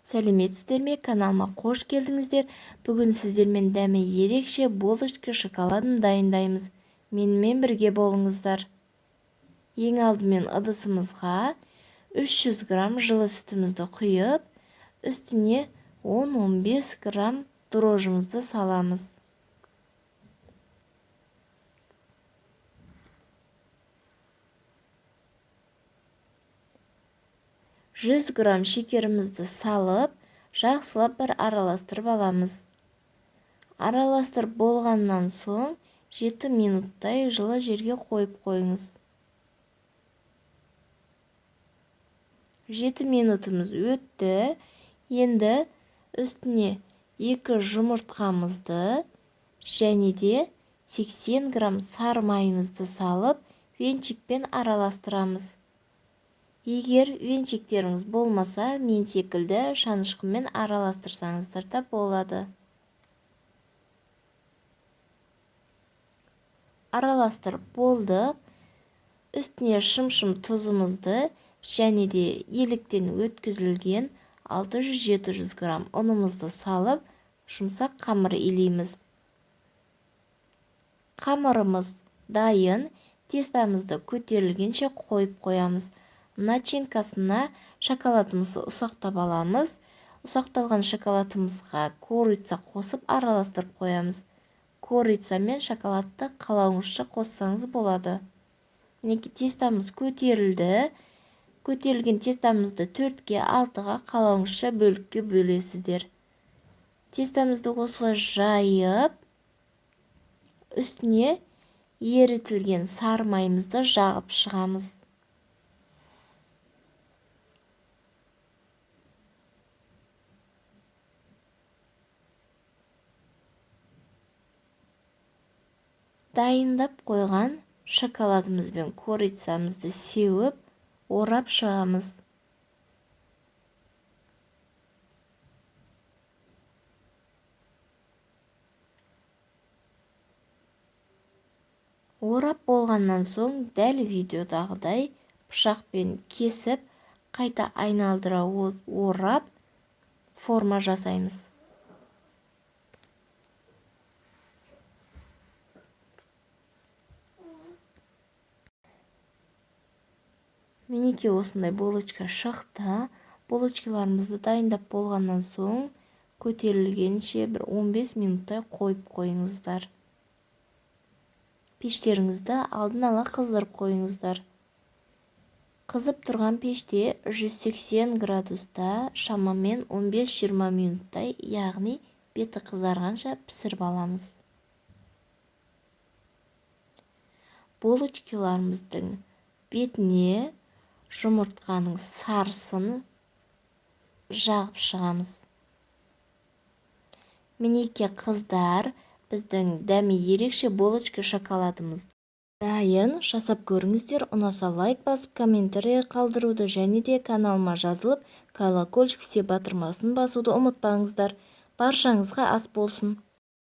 Сәлеметсіздер ме? Каналыма қош келдіңіздер. Бүгін сіздермен дәмі ерекше булочка шоколадын дайындаймыз. Менімен бірге болыңыздар. Ең алдымен ыдысымызға 300 грамм жылы сүтімізді құйып, үстіне 10-15 грамм дрожжымызды саламыз. «100 грамм шекерімізді салып, жақсылап бір араластырып аламыз. Араластырып болғаннан соң 7 минуттай жылы жерге қойып қойыңыз. 7 минутымыз өтті. Енді үстіне 2 жұмыртқамызды және де 80 грамм сары майымызды салып, венчикпен араластырамыз. Егер венчиктеріңіз болмаса, мен секілді шанышқымен араластырсаңыздар да болады. Араластырып болдық. Үстіне шым-шым тұзымызды және де еліктен өткізілген 600-700 грамм ұнымызды салып, жұмсақ қамыр илейміз. Қамырымыз дайын, тестамызды көтерілгенше қойып қоямыз. Начинкасына шоколадымызды ұсақтап аламыз. Ұсақталған шоколадымызға корица қосып араластырып қоямыз. Корица мен шоколадты қалауыңызша қоссаңыз болады. Мінекей тестамыз көтерілді. Көтерілген тестамызды 4-ге 6-ға қалауыңызша бөлікке бөлесіздер. Тестамызды осылай жайып, үстіне ерітілген сары майымызды жағып шығамыз. Дайындап қойған шоколадымыз бен корицамызды сеуіп, орап шығамыз. Орап болғаннан соң дәл видеодағыдай пышақпен кесіп, қайта айналдыра орап, форма жасаймыз. Мінекей осындай булочка шықты. Булочкаларымызды дайындап болғаннан соң көтерілгенше бір 15 минуттай қойып қойыңыздар. Пештеріңізді алдын ала қыздырып қойыңыздар. Қызып тұрған пеште 180 градуста шамамен 15-20 минуттай, яғни беті қызарғанша пісіріп аламыз. Булочкаларымыздың бетіне жұмыртқаның сарысын жағып шығамыз. Мінекей қыздар, біздің дәмі ерекше булочка шоколадымыз дайын. Жасап көріңіздер. Ұнаса лайк басып, комментарий қалдыруды және де каналыма жазылып, колокольчик все батырмасын басуды ұмытпаңыздар. Баршаңызға ас болсын.